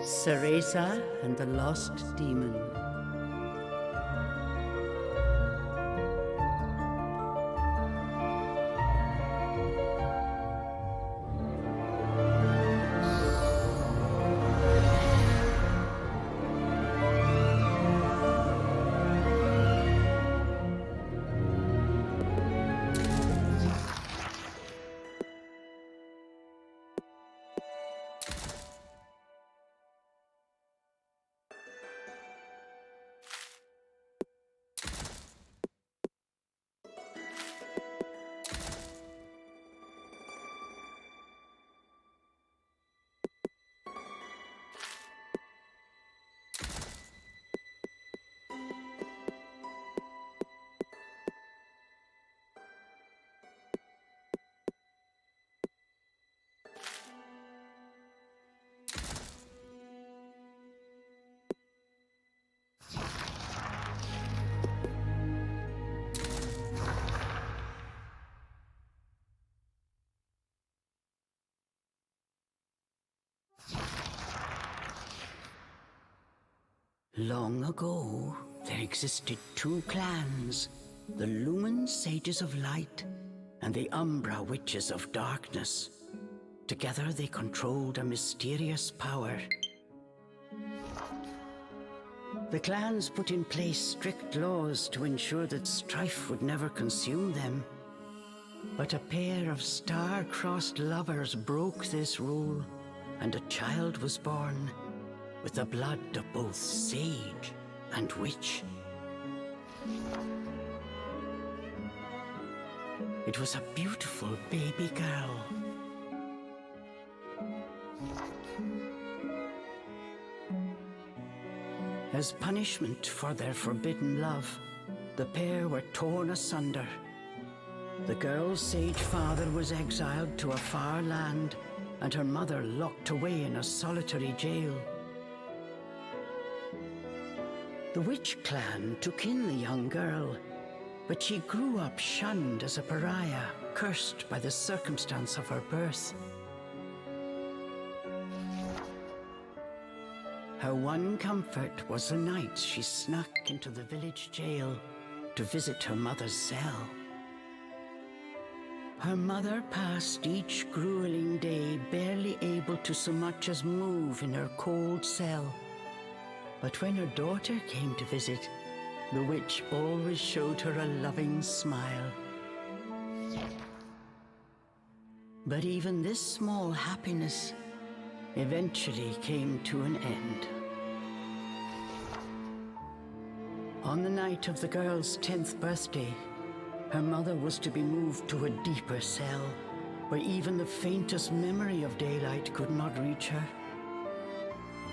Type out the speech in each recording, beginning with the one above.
瑟蕾莎and the Lost Demon. Long ago, there existed two clans, the Lumen Sages of Light and the Umbra Witches of Darkness. Together they controlled a mysterious power. The clans put in place strict laws to ensure that strife would never consume them. But a pair of star-crossed lovers broke this rule, and a child was born, with the blood of both sage and witch. It was a beautiful baby girl. As punishment for their forbidden love, the pair were torn asunder. The girl's sage father was exiled to a far land, and her mother locked away in a solitary jail. The witch clan took in the young girl, but she grew up shunned as a pariah, cursed by the circumstance of her birth. Her one comfort was the nights she snuck into the village jail to visit her mother's cell. Her mother passed each grueling day barely able to so much as move in her cold cell. But when her daughter came to visit, the witch always showed her a loving smile. But even this small happiness eventually came to an end. On the night of the girl's 10th birthday, her mother was to be moved to a deeper cell, where even the faintest memory of daylight could not reach her.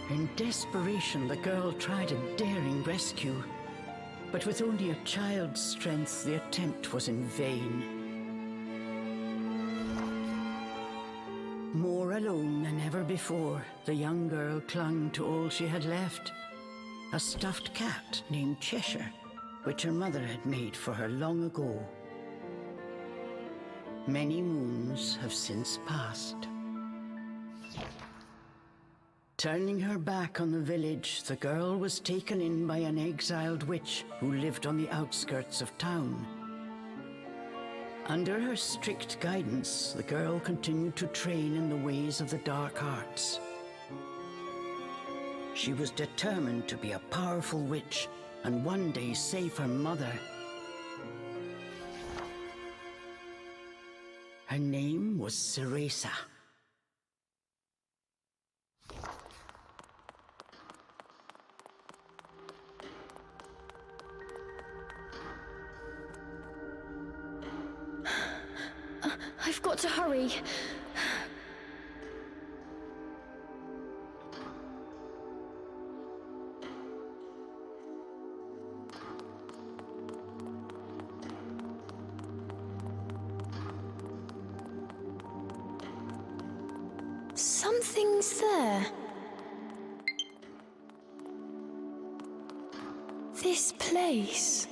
In desperation, the girl tried a daring rescue, but with only a child's strength, the attempt was in vain. More alone than ever before, the young girl clung to all she had left, a stuffed cat named Cheshire, which her mother had made for her long ago. Many moons have since passed. Turning her back on the village, the girl was taken in by an exiled witch who lived on the outskirts of town. Under her strict guidance, the girl continued to train in the ways of the dark arts. She was determined to be a powerful witch and one day save her mother. Her name was瑟蕾莎. I've got to hurry. Something's there. This place.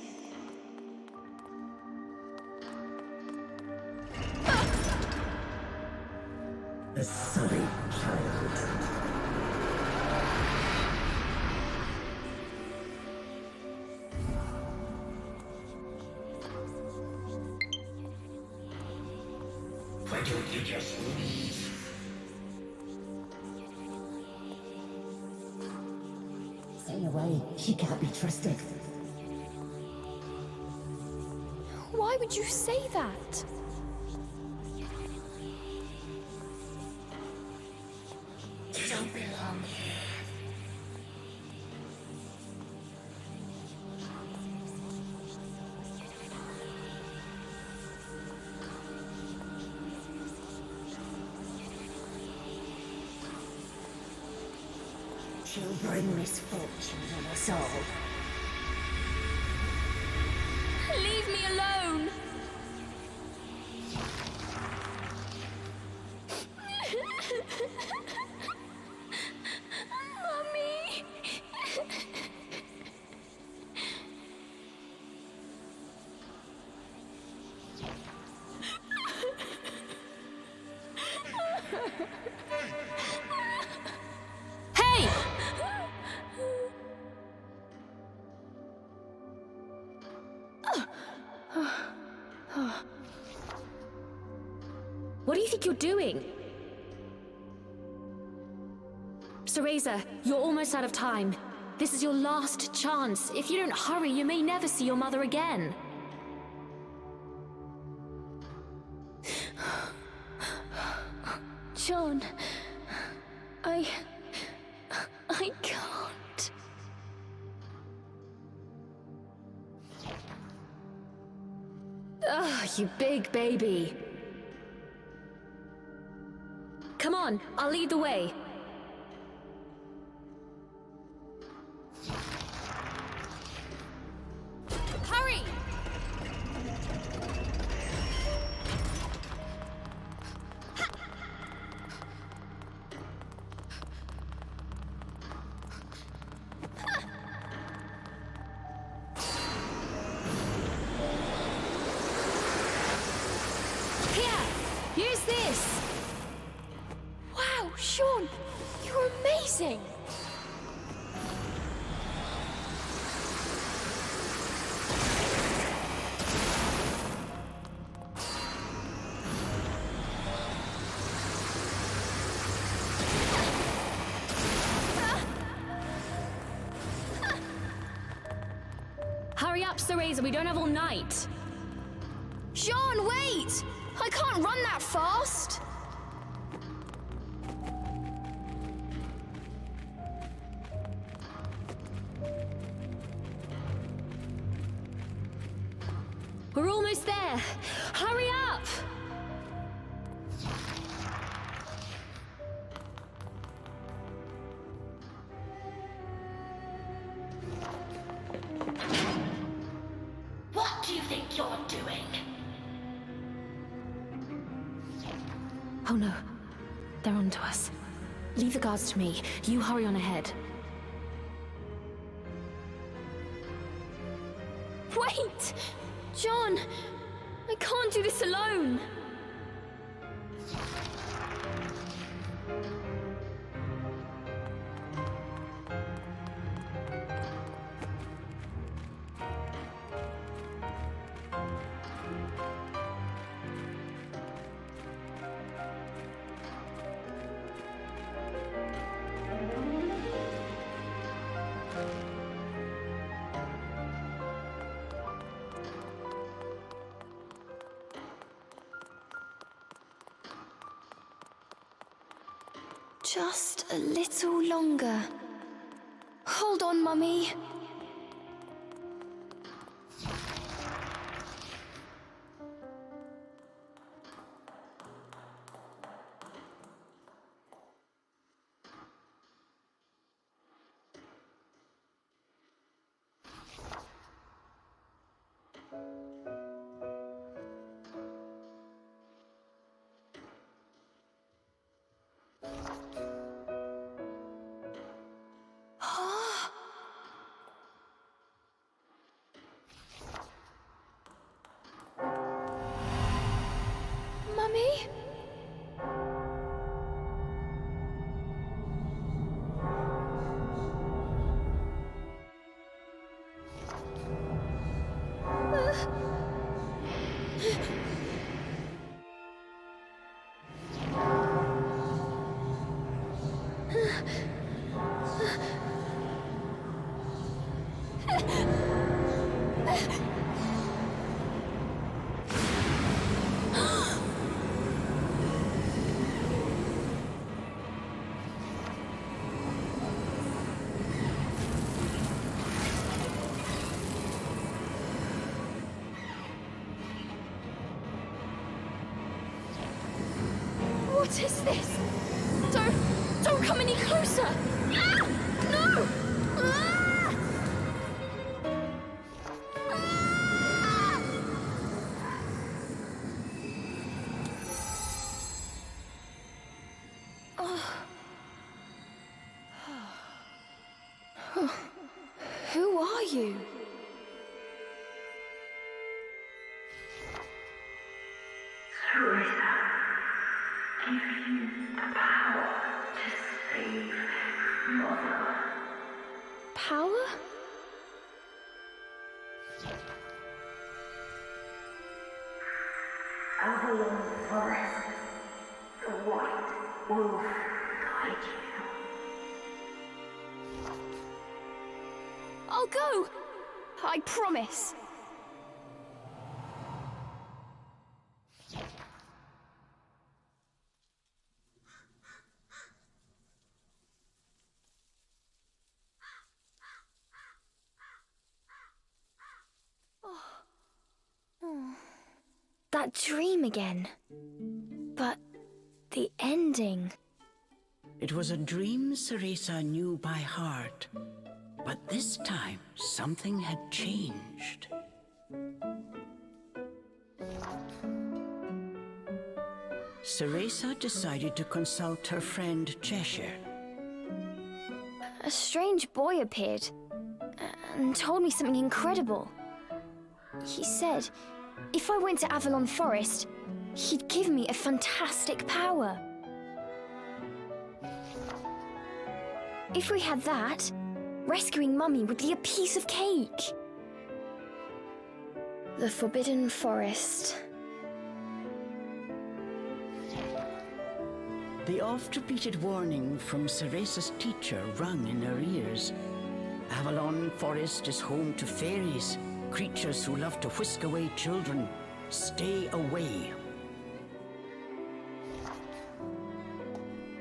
don't you just leave? Stay away. She can't be trusted. Why would you say that? You don't belong here. She'll bring misfortune on us all. Leave me alone! Mummy! Hey! What do you think you're doing? Cereza, you're almost out of time. This is your last chance. If you don't hurry, you may never see your mother again. John, I can't. Ah, you big baby. Come on, I'll lead the way. Hurry! Here, use this. Wow, Sean, you're amazing. Hurry up, Cereza, we don't have all night. Sean, wait! I can't run that fast! We're almost there! Hurry up! What do you think you're doing? Oh no, they're onto us. Leave the guards to me. You hurry on ahead. Wait! John! I can't do this alone! Just a little longer. Hold on, Mummy. What is this? Don't come any closer! Ah! No! Ah! Ah! Who are you? Teresa, give you the power to save Mother. Power? Avalon Forest, the White Wolf guide you. I'll go! I promise. That dream again. But the ending. It was a dream Ceresa knew by heart, but this time something had changed. Ceresa decided to consult her friend Cheshire. A strange boy appeared and told me something incredible. He said if I went to Avalon Forest, he'd give me a fantastic power. If we had that, rescuing Mummy would be a piece of cake. The Forbidden Forest. The oft-repeated warning from Ceresa's teacher rung in her ears. Avalon Forest is home to fairies, creatures who love to whisk away children. Stay away.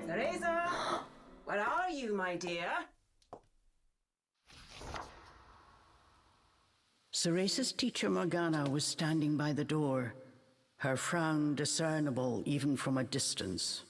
Teresa! Where are you, my dear? Ceresa's teacher Morgana was standing by the door, her frown discernible even from a distance.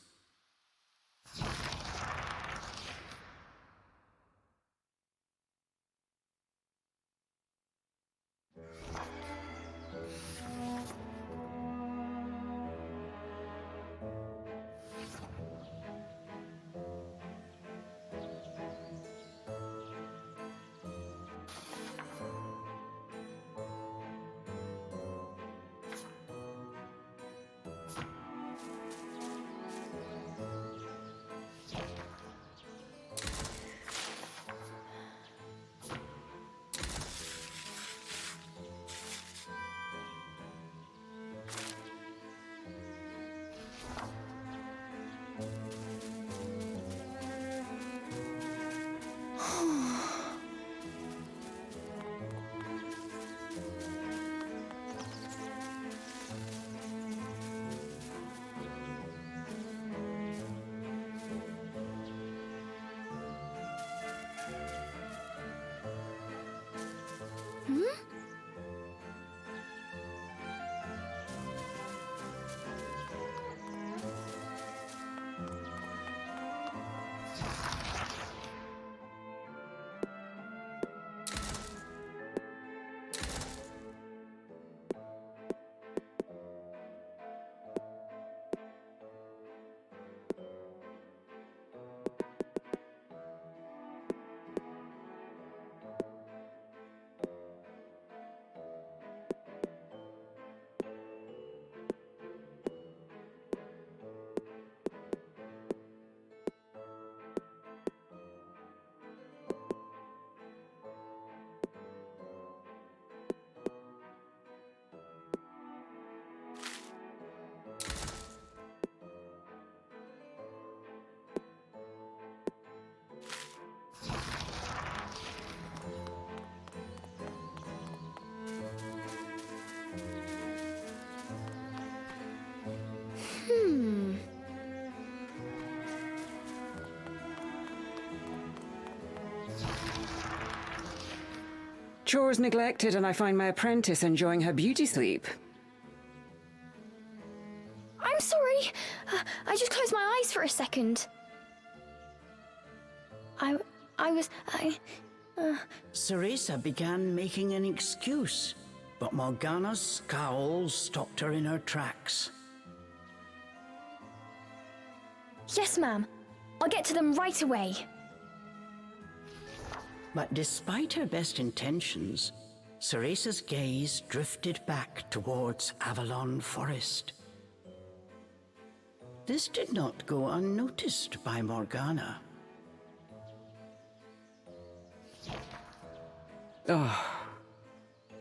Chores neglected, and I find my apprentice enjoying her beauty sleep. I'm sorry. I just closed my eyes for a second. Ceresa began making an excuse, but Morgana's scowl stopped her in her tracks. Yes, ma'am. I'll get to them right away. But despite her best intentions, Ceresa's gaze drifted back towards Avalon Forest. This did not go unnoticed by Morgana.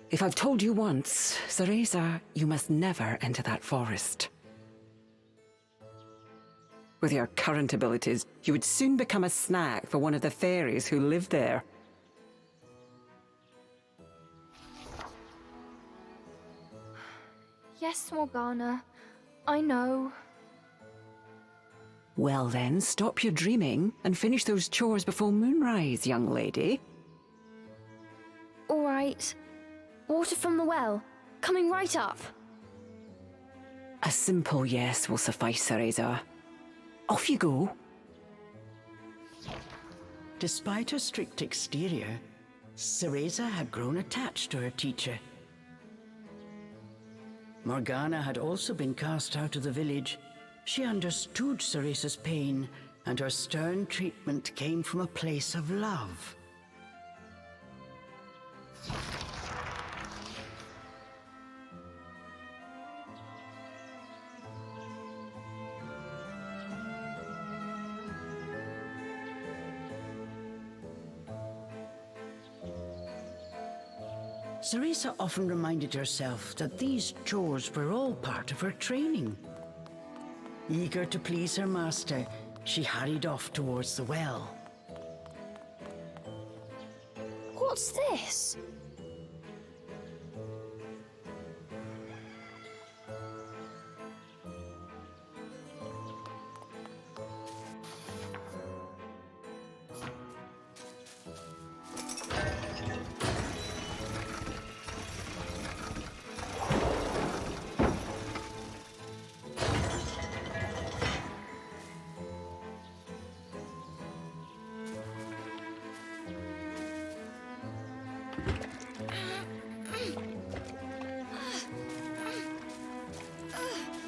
If I've told you once, Ceresa, you must never enter that forest. With your current abilities, you would soon become a snack for one of the fairies who live there. Yes, Morgana. I know. Well then, stop your dreaming and finish those chores before moonrise, young lady. All right. Water from the well. Coming right up. A simple yes will suffice, Ceresa. Off you go. Despite her strict exterior, Ceresa had grown attached to her teacher. Morgana had also been cast out of the village. She understood Ceresa's pain, and her stern treatment came from a place of love. Ceresa often reminded herself that these chores were all part of her training. Eager to please her master, she hurried off towards the well. What's this?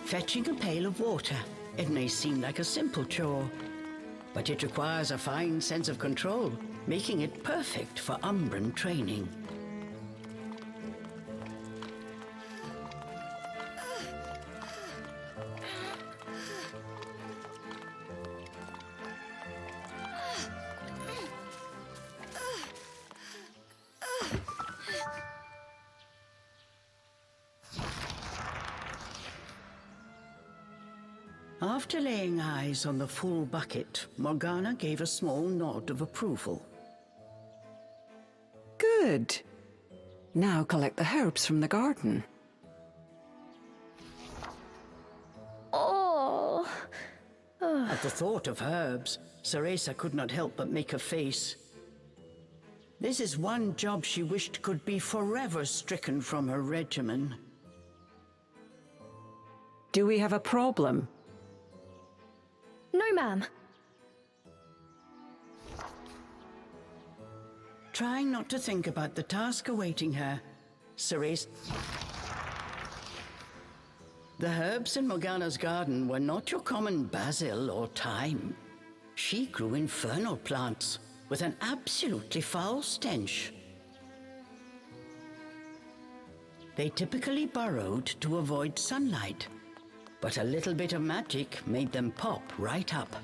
Fetching a pail of water. It may seem like a simple chore, but it requires a fine sense of control, making it perfect for Umbran training. After laying eyes on the full bucket, Morgana gave a small nod of approval. Good. Now collect the herbs from the garden. Oh. At the thought of herbs, Ceresa could not help but make a face. This is one job she wished could be forever stricken from her regimen. Do we have a problem? No, ma'am. Trying not to think about the task awaiting her, Ceresa... The herbs in Morgana's garden were not your common basil or thyme. She grew infernal plants with an absolutely foul stench. They typically burrowed to avoid sunlight, but a little bit of magic made them pop right up.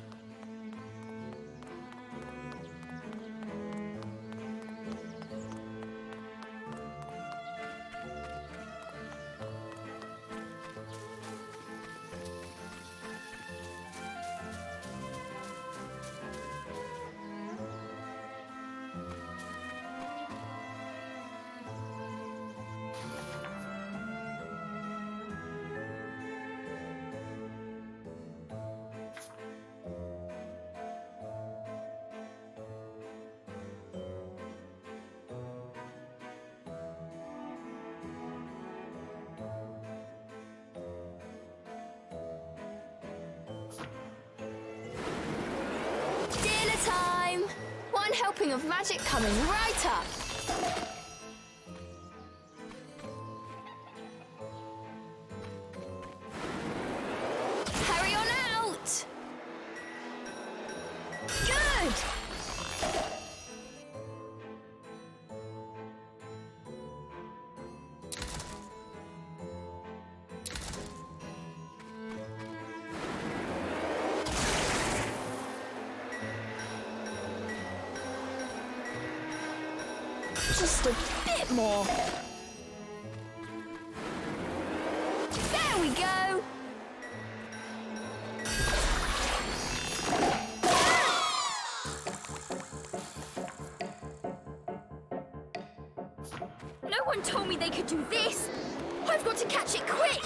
One helping of magic coming right up. Hurry on out! Good! Just a bit more. There we go. No one told me they could do this. I've got to catch it quick.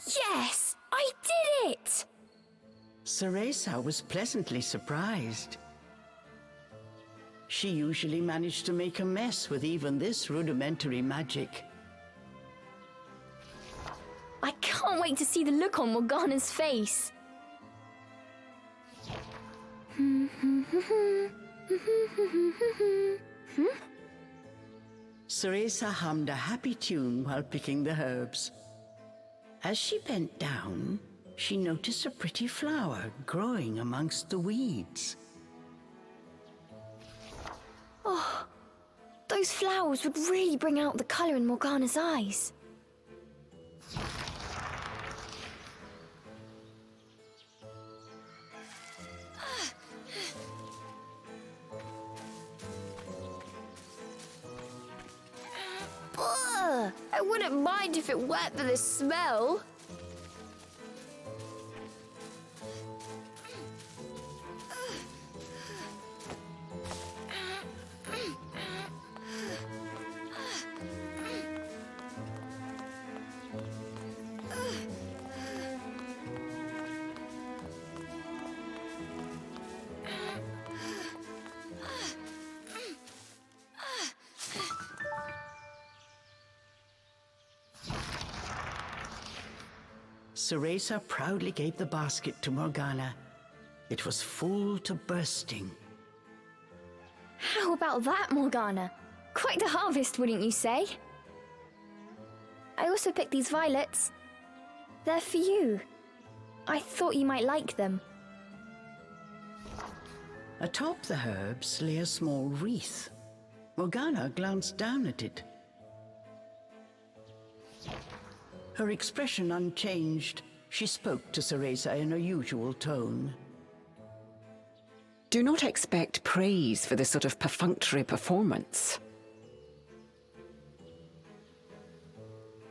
Yes, I did it. Ceresa was pleasantly surprised. She usually managed to make a mess with even this rudimentary magic. I can't wait to see the look on Morgana's face. Ceresa hummed a happy tune while picking the herbs. As she bent down, she noticed a pretty flower growing amongst the weeds. Oh, those flowers would really bring out the colour in Morgana's eyes. Ugh, I wouldn't mind if it weren't for the smell. Ceresa proudly gave the basket to Morgana. It was full to bursting. How about that, Morgana? Quite the harvest, wouldn't you say? I also picked these violets. They're for you. I thought you might like them. Atop the herbs lay a small wreath. Morgana glanced down at it. Her expression unchanged, she spoke to Ceresa in her usual tone. Do not expect praise for this sort of perfunctory performance.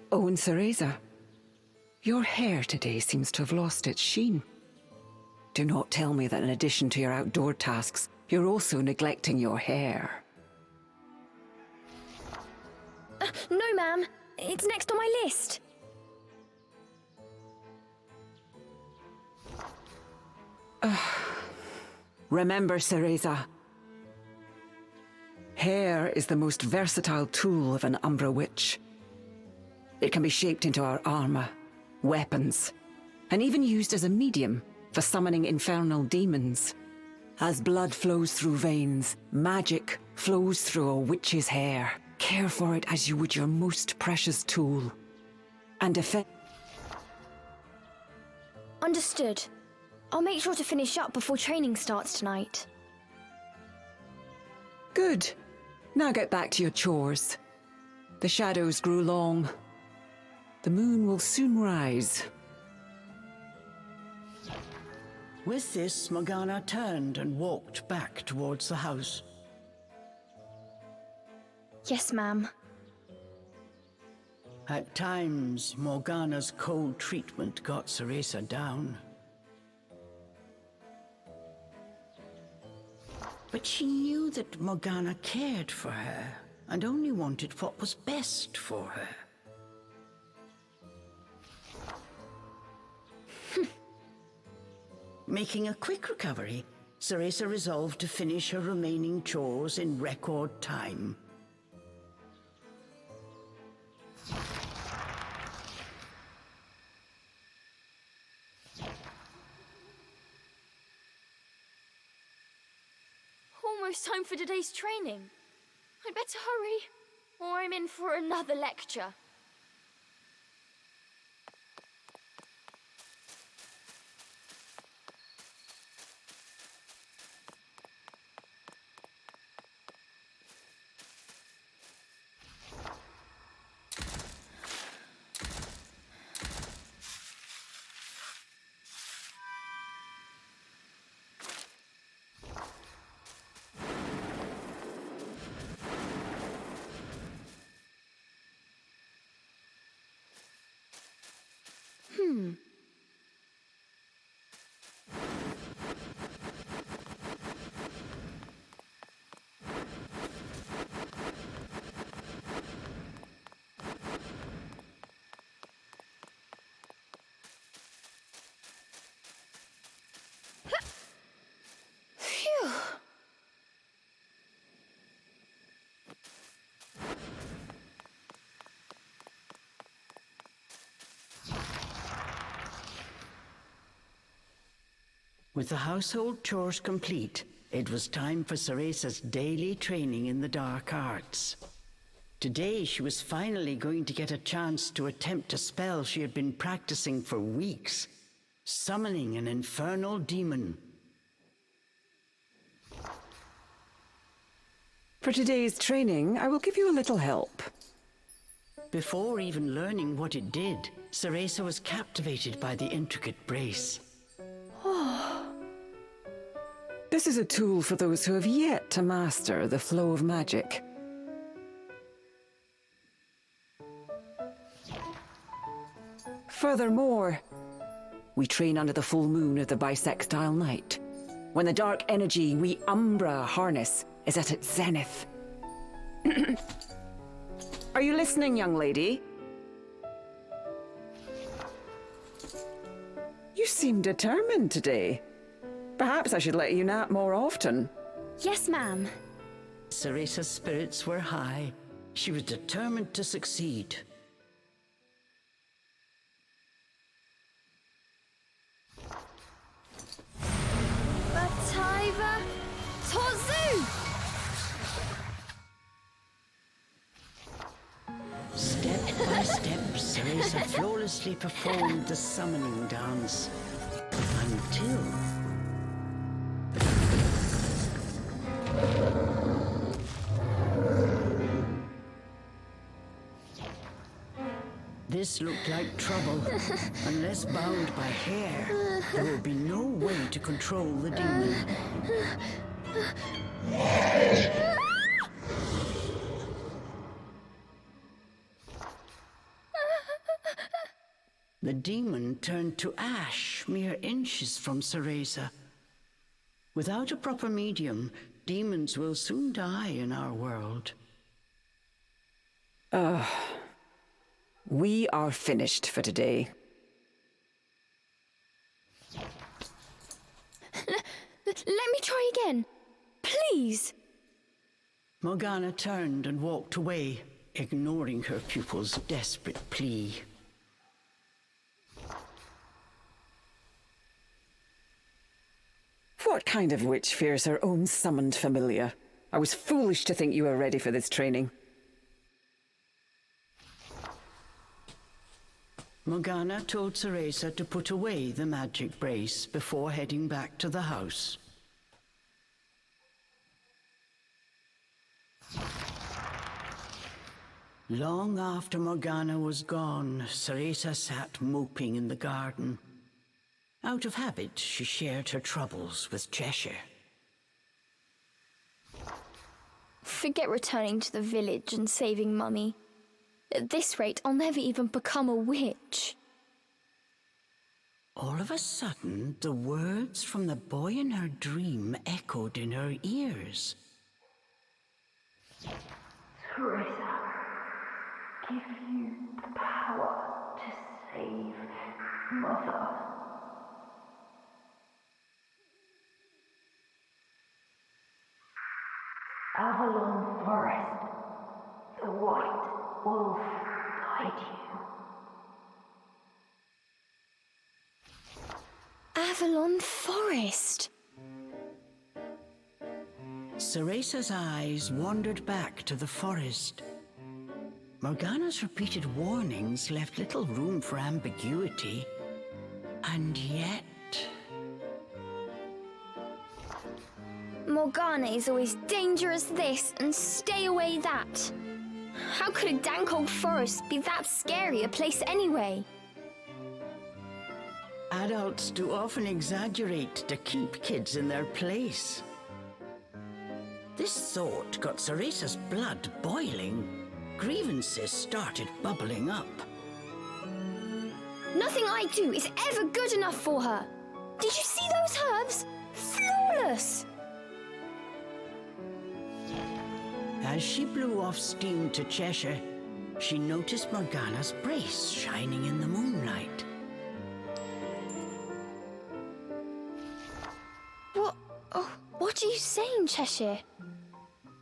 Oh, and Ceresa, your hair today seems to have lost its sheen. Do not tell me that in addition to your outdoor tasks, you're also neglecting your hair. No, ma'am. It's next on my list. Remember, Ceresa, hair is the most versatile tool of an Umbra Witch. It can be shaped into our armor, weapons, and even used as a medium for summoning infernal demons. As blood flows through veins, magic flows through a witch's hair. Care for it as you would your most precious tool. And defend. Understood. I'll make sure to finish up before training starts tonight. Good. Now get back to your chores. The shadows grew long. The moon will soon rise. With this, Morgana turned and walked back towards the house. Yes, ma'am. At times, Morgana's cold treatment got Ceresa down. But she knew that Morgana cared for her and only wanted what was best for her. Making a quick recovery, Ceresa resolved to finish her remaining chores in record time. almost time for today's training. I'd better hurry, or I'm in for another lecture. Phew. With the household chores complete, it was time for Ceresa's daily training in the dark arts. Today, she was finally going to get a chance to attempt a spell she had been practicing for weeks, summoning an infernal demon. For today's training, I will give you a little help. Before even learning what it did, Ceresa was captivated by the intricate brace. This is a tool for those who have yet to master the flow of magic. Furthermore, we train under the full moon of the bisextile night, when the dark energy we Umbra harness is at its zenith. Are you listening, young lady? You seem determined today. Perhaps I should let you nap more often. Yes, ma'am. Ceresa's spirits were high. She was determined to succeed. Bataiva Tozu! Step by step, Ceresa flawlessly performed the summoning dance. Until... This looked like trouble. Unless bound by hair, there would be no way to control the demon. The demon turned to ash mere inches from Ceresa. Without a proper medium, demons will soon die in our world. We are finished for today. Let me try again. Please. Morgana turned and walked away, ignoring her pupil's desperate plea. What kind of witch fears her own summoned familiar? I was foolish to think you were ready for this training. Morgana told Ceresa to put away the magic brace before heading back to the house. Long after Morgana was gone, Ceresa sat moping in the garden. Out of habit, she shared her troubles with Cheshire. Forget returning to the village and saving Mummy. At this rate, I'll never even become a witch. All of a sudden, the words from the boy in her dream echoed in her ears. Ceresa, give you the power to save Mother. Avalon Forest, the White Wolf guide you. Avalon Forest. Ceresa's eyes wandered back to the forest. Morgana's repeated warnings left little room for ambiguity, and yet... Morgana is always dangerous this and stay away that. How could a dank old forest be that scary a place anyway? Adults do often exaggerate to keep kids in their place. This thought got Ceresa's blood boiling. Grievances started bubbling up. Nothing I do is ever good enough for her. Did you see those herbs? Flawless! As she blew off steam to Cheshire, she noticed Morgana's brace shining in the moonlight. What are you saying, Cheshire?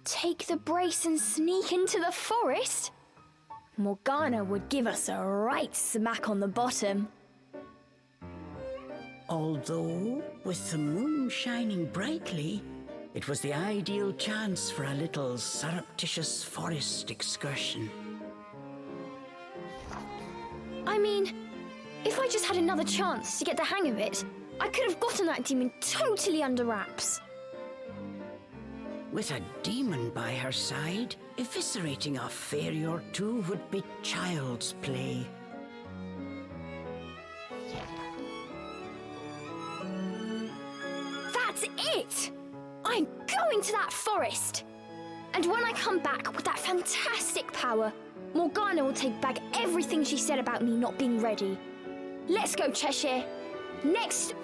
Take the brace and sneak into the forest? Morgana would give us a right smack on the bottom. Although, with the moon shining brightly, it was the ideal chance for a little surreptitious forest excursion. I mean, if I just had another chance to get the hang of it, I could have gotten that demon totally under wraps. With a demon by her side, eviscerating a fairy or two would be child's play. That's it! I'm going to that forest! And when I come back with that fantastic power, Morgana will take back everything she said about me not being ready. Let's go, Cheshire. Next...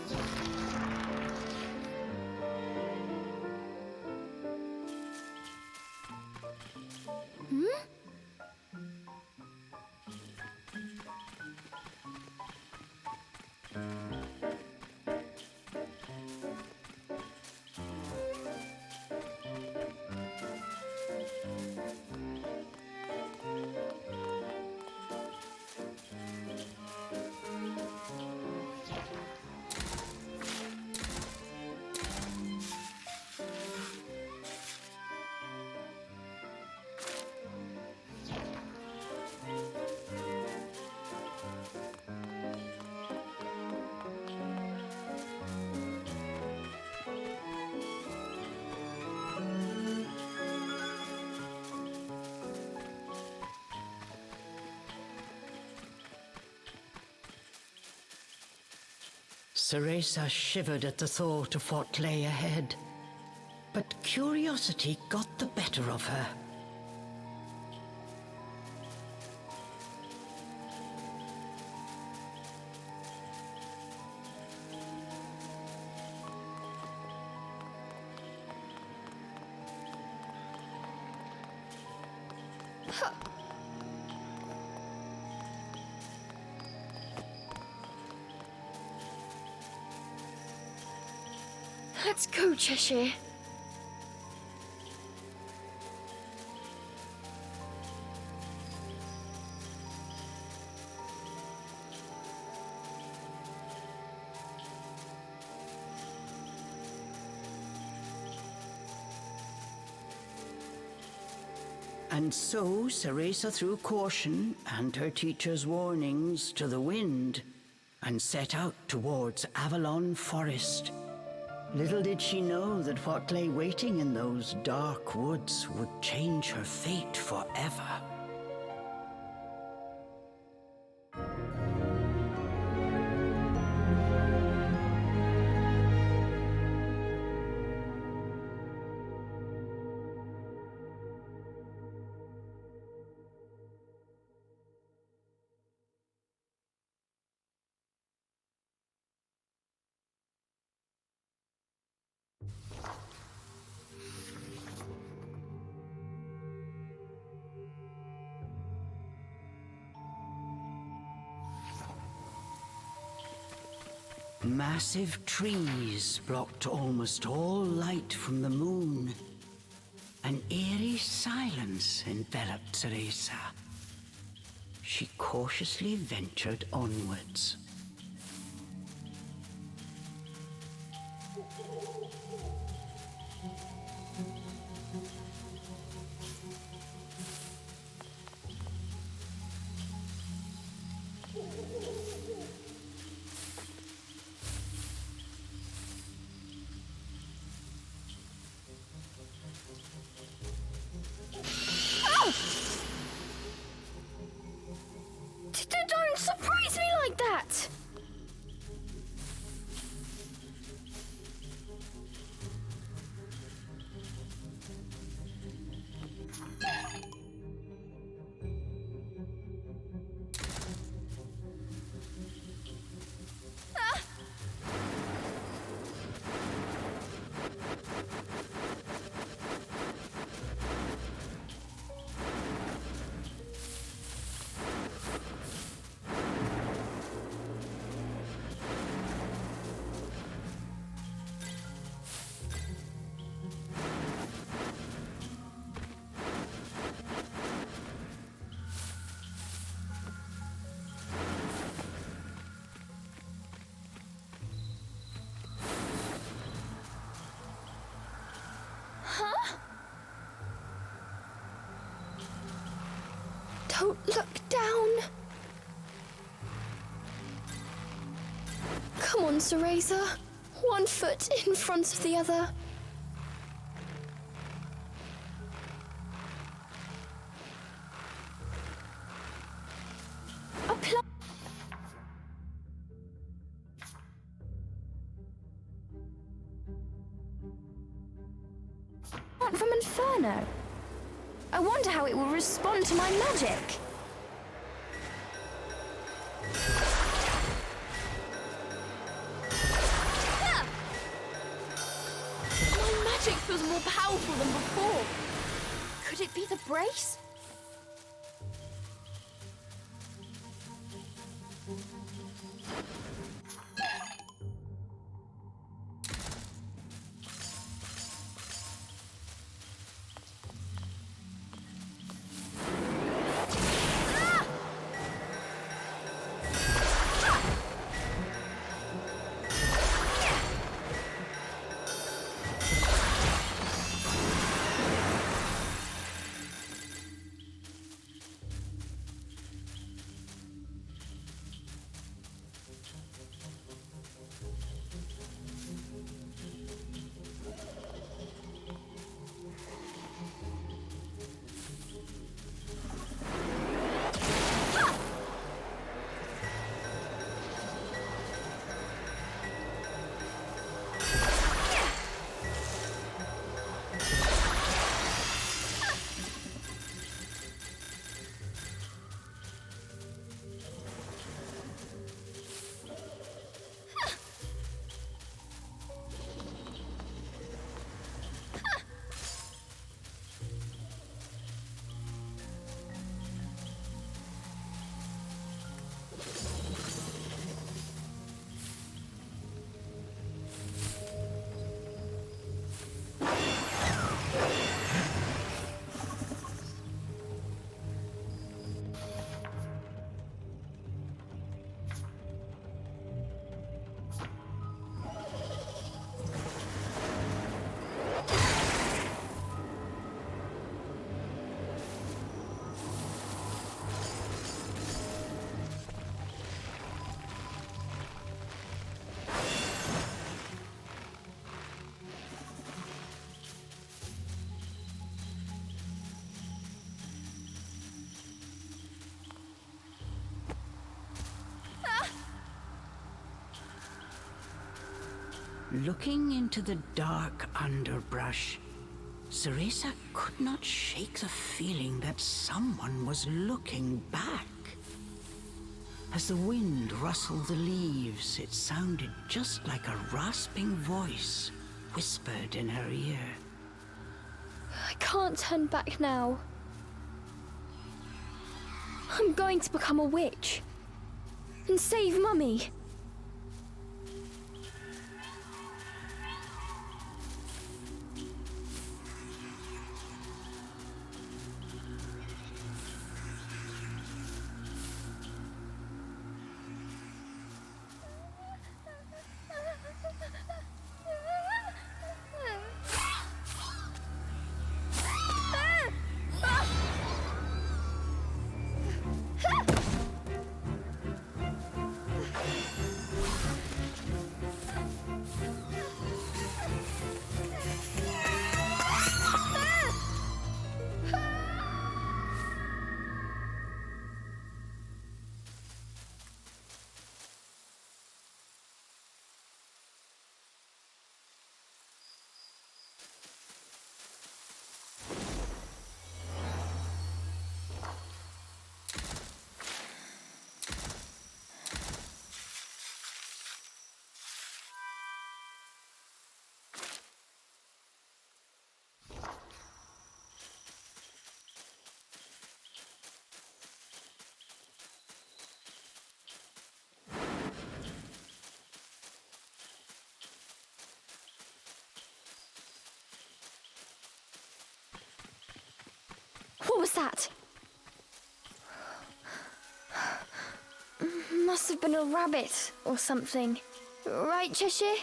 Ceresa shivered at the thought of what lay ahead, but curiosity got the better of her. Let's go, Cheshire. And so Ceresa threw caution and her teacher's warnings to the wind and set out towards Avalon Forest. Little did she know that what lay waiting in those dark woods would change her fate forever. Massive trees blocked almost all light from the moon. An eerie silence enveloped Ceresa. She cautiously ventured onwards. Don't look down. Come on, Cereza. One foot in front of the other. From Inferno. I wonder how it will respond to my magic. My magic feels more powerful than before. Could it be the brace? Looking into the dark underbrush, Cereza could not shake the feeling that someone was looking back. As the wind rustled the leaves, it sounded just like a rasping voice whispered in her ear. I can't turn back now. I'm going to become a witch and save Mummy. What was that? Must have been a rabbit or something. Right, Cheshire?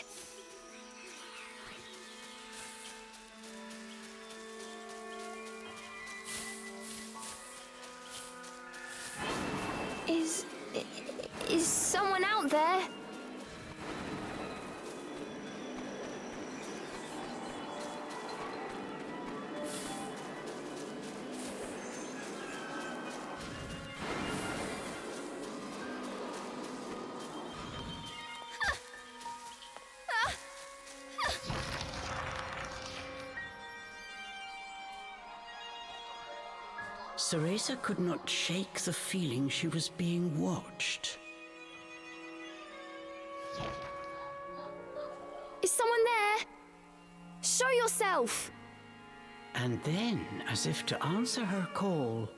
Ceresa could not shake the feeling she was being watched. Is someone there? Show yourself! And then, as if to answer her call,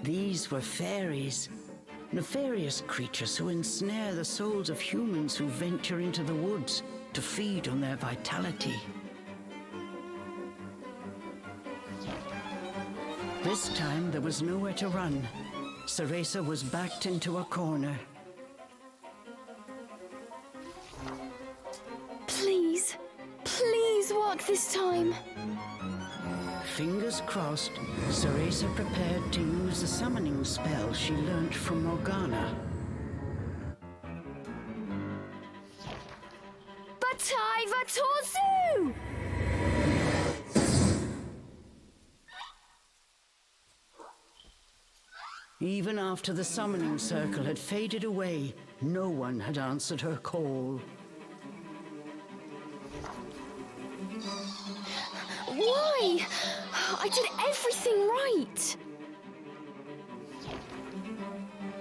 these were fairies, nefarious creatures who ensnare the souls of humans who venture into the woods to feed on their vitality. This time there was nowhere to run. Ceresa was backed into a corner. Please, please work this time. Fingers crossed, Ceresa prepared to use the summoning spell she learnt from Morgana. Batai Vatorzu! Even after the summoning circle had faded away, no one had answered her call. Why? I did everything right.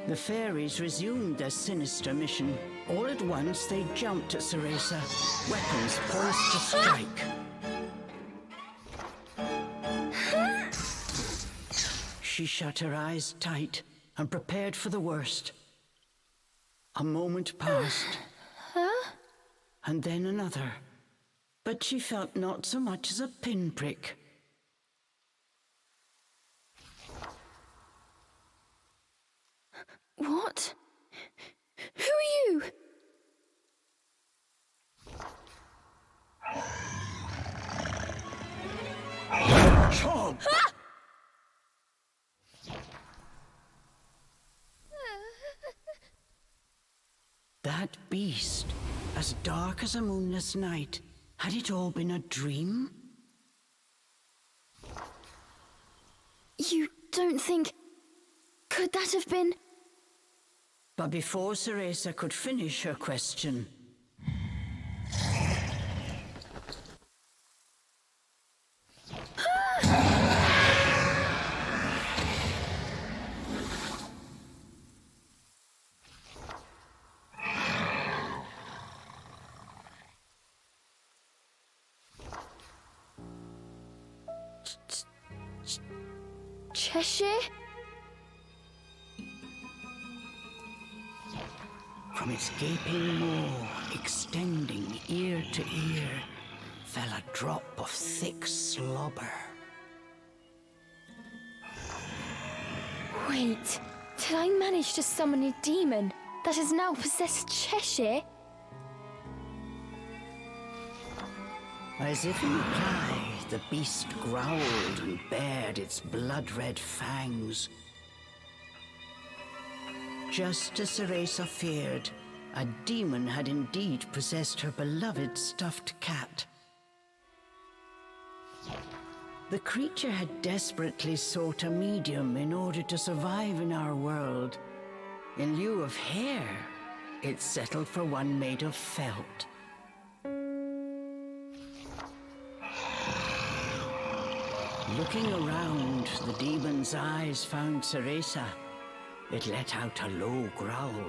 The fairies resumed their sinister mission. All at once, they jumped at Ceresa, weapons poised to strike. She shut her eyes tight and prepared for the worst. A moment passed, and then another, but she felt not so much as a pinprick. What? Who are you? Chomp! That beast, as dark as a moonless night, had it all been a dream? You don't think... Could that have been... But before Ceresa could finish her question, Cheshire? from its gaping maw, extending ear to ear, fell a drop of thick slobber. Wait, did I manage to summon a demon that has now possessed Cheshire? As if in reply, the beast growled and bared its blood-red fangs. Just as Ceresa feared, a demon had indeed possessed her beloved stuffed cat. The creature had desperately sought a medium in order to survive in our world. In lieu of hair, it settled for one made of felt. Looking around, the demon's eyes found Ceresa. It let out a low growl.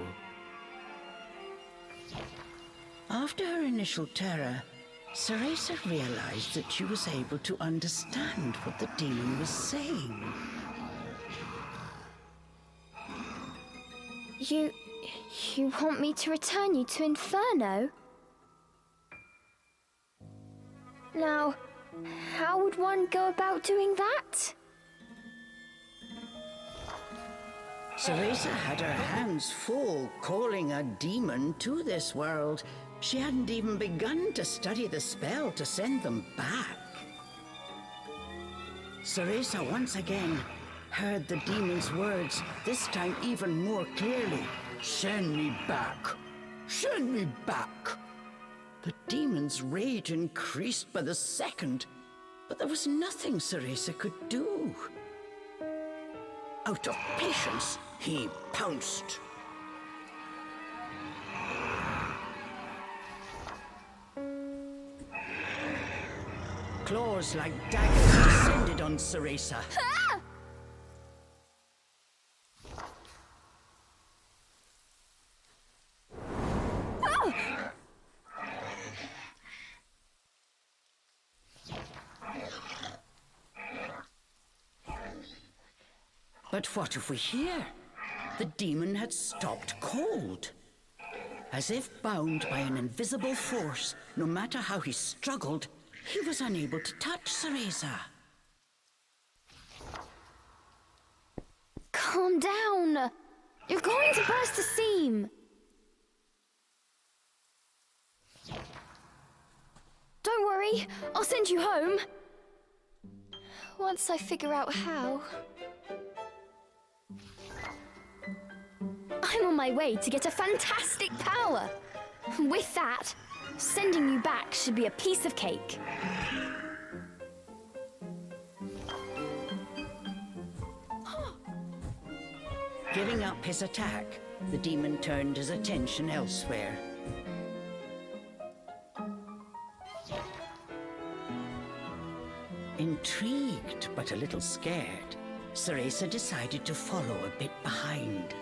After her initial terror, Ceresa realized that she was able to understand what the demon was saying. You want me to return you to Inferno? Now, how would one go about doing that? Ceresa had her hands full calling a demon to this world. She hadn't even begun to study the spell to send them back. Ceresa once again heard the demon's words, this time even more clearly. Send me back! Send me back! The demon's rage increased by the second. but there was nothing Ceresa could do. Out of patience, he pounced. Claws like daggers descended on Ceresa. But what if we hear? The demon had stopped cold. As if bound by an invisible force, no matter how he struggled, he was unable to touch Ceresa. Calm down. You're going to burst the seam. Don't worry, I'll send you home. Once I figure out how. I'm on my way to get a fantastic power. With that, sending you back should be a piece of cake. Giving up his attack, the demon turned his attention elsewhere. Intrigued but a little scared, Ceresa decided to follow a bit behind.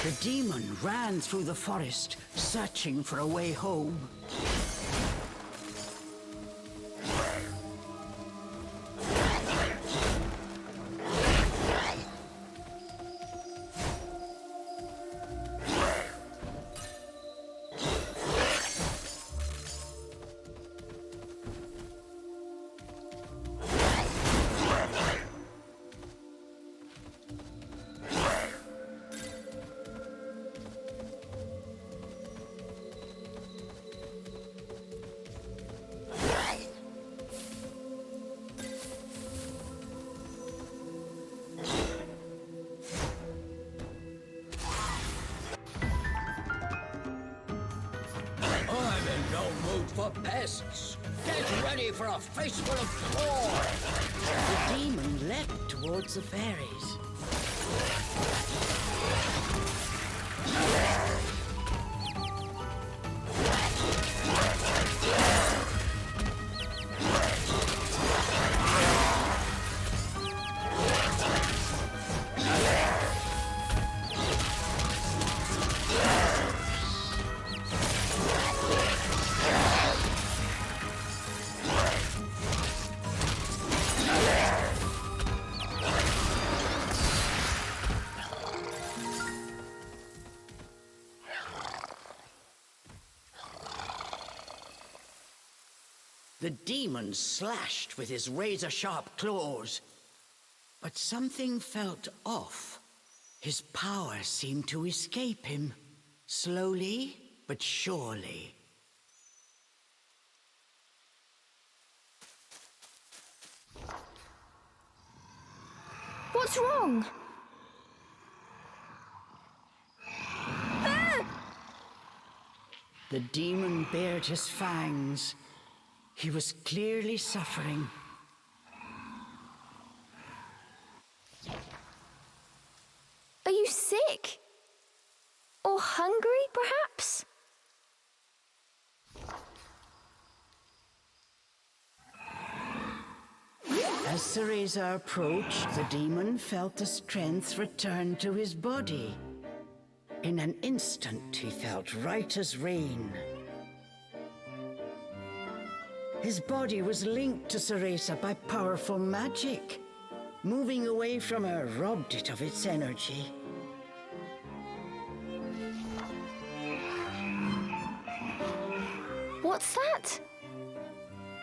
The demon ran through the forest, searching for a way home. For pests. Get ready for a faceful of claws. The demon leapt towards the fairies. The demon slashed with his razor-sharp claws. But something felt off. His power seemed to escape him, slowly but surely. What's wrong? The demon bared his fangs. He was clearly suffering. Are you sick? Or hungry, perhaps? As Ceresa approached, the demon felt the strength return to his body. In an instant, he felt right as rain. His body was linked to Ceresa by powerful magic. Moving away from her robbed it of its energy. What's that?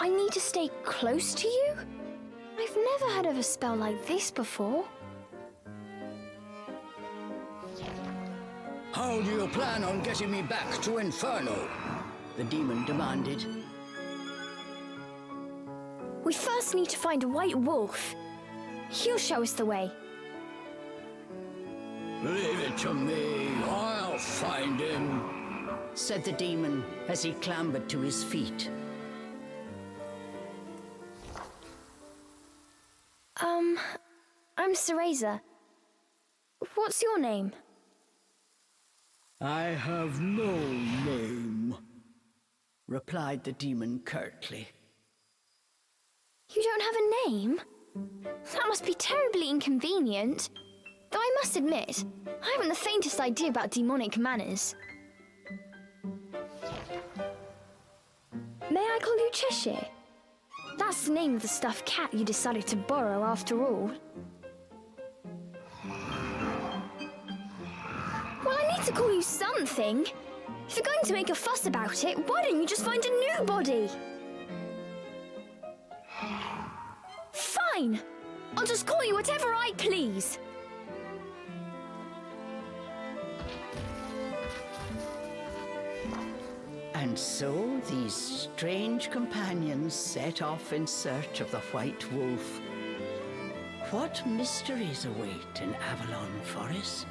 I need to stay close to you? I've never heard of a spell like this before. How do you plan on getting me back to Inferno? The demon demanded. We first need to find a white wolf. He'll show us the way. Leave it to me. I'll find him, said the demon as he clambered to his feet. I'm Cereza. What's your name? I have no name, replied the demon curtly. You don't have a name? That must be terribly inconvenient. Though I must admit, I haven't the faintest idea about demonic manners. May I call you Cheshire? That's the name of the stuffed cat you decided to borrow after all. Well, I need to call you something. If you're going to make a fuss about it, why don't you just find a new body? Fine! I'll just call you whatever I please. And so these strange companions set off in search of the White Wolf. What mysteries await in Avalon Forest?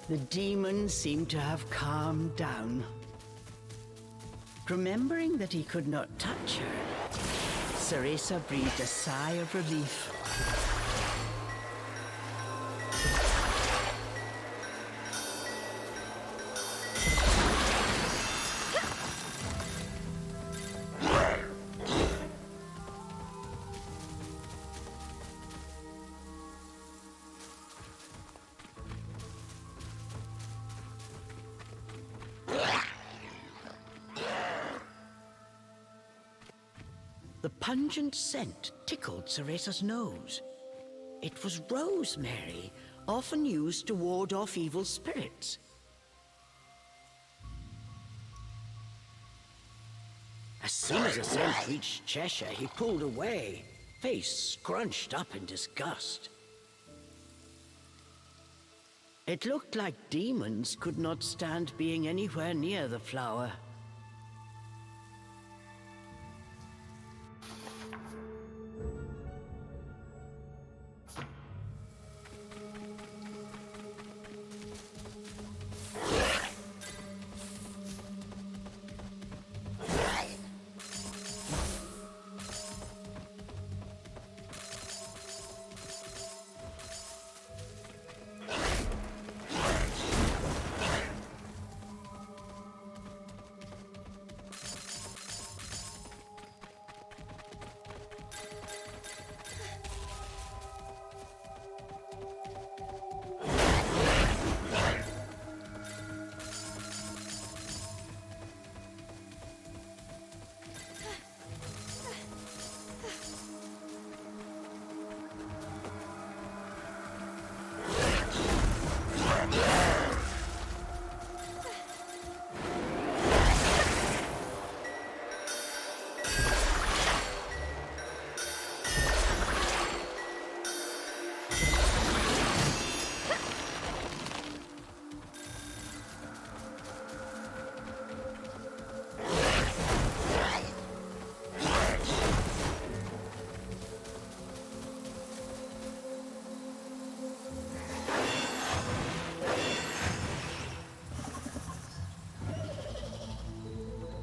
The demon seemed to have calmed down. Remembering that he could not touch her, Cereza breathed a sigh of relief. The pungent scent tickled Cereza's nose. It was rosemary, often used to ward off evil spirits. As soon as the scent reached Cheshire, he pulled away, face scrunched up in disgust. It looked like demons could not stand being anywhere near the flower.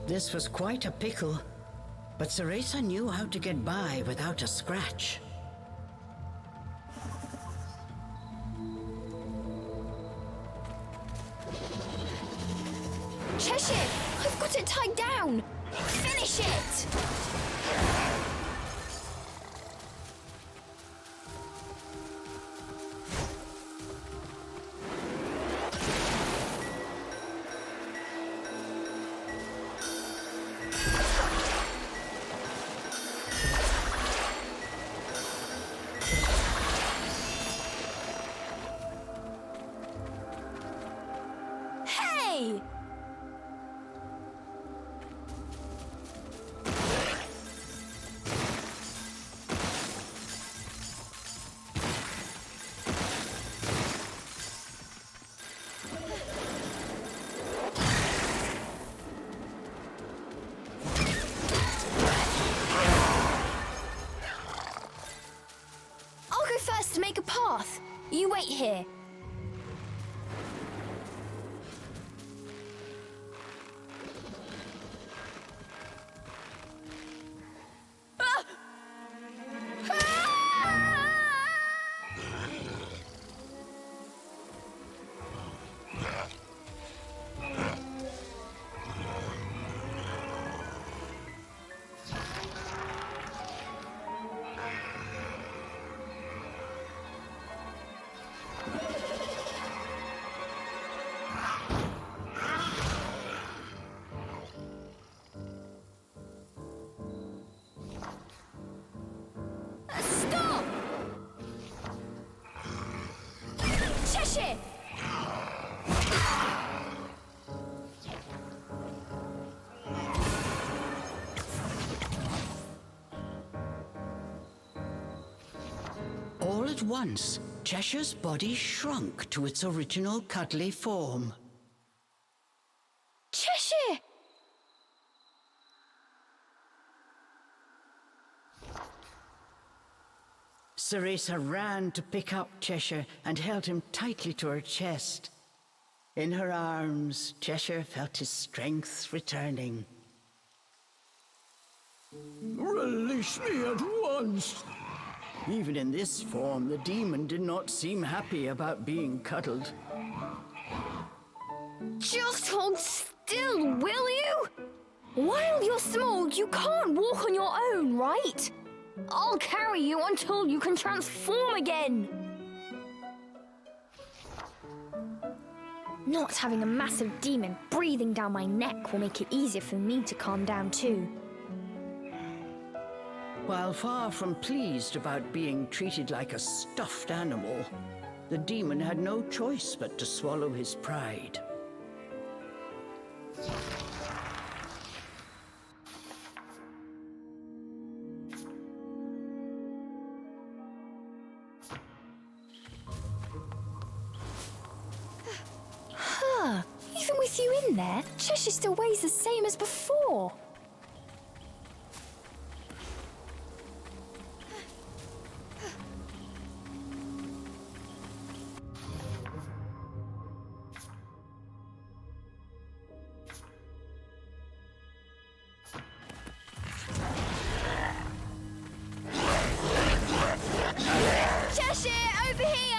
This was quite a pickle. But Ceresa knew how to get by without a scratch. Cheshire! I've got it tied down! Finish it! Hey! I'll go first to make a path. You wait here. Stop! Cheshire! All at once, Cheshire's body shrunk to its original cuddly form. Cheshire! Ceresa ran to pick up Cheshire and held him tightly to her chest. In her arms, Cheshire felt his strength returning. Release me at once! Even in this form, the demon did not seem happy about being cuddled. Just hold still, will you? While you're small, you can't walk on your own, right? I'll carry you until you can transform again. Not having a massive demon breathing down my neck will make it easier for me to calm down too. While far from pleased about being treated like a stuffed animal, the demon had no choice but to swallow his pride. Even with you in there, Cheshire still weighs the same as before. Cheshire, over here!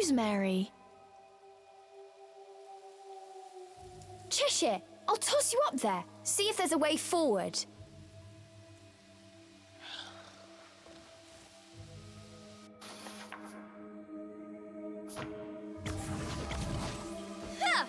Rosemary. Cheshire, I'll toss you up there. See if there's a way forward. Ha!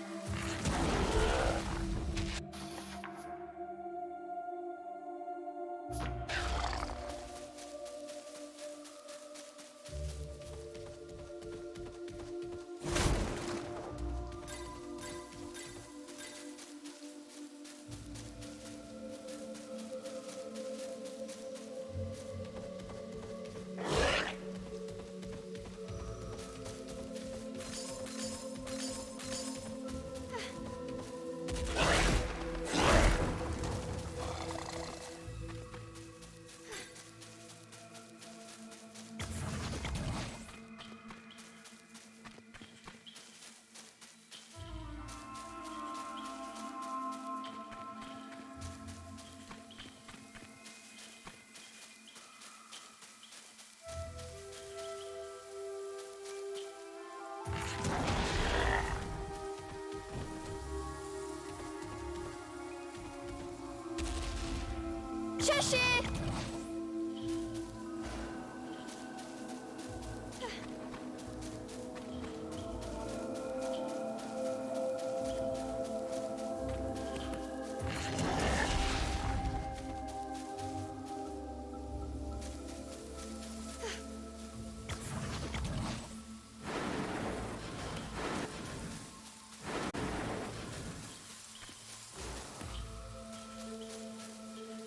Cheshire!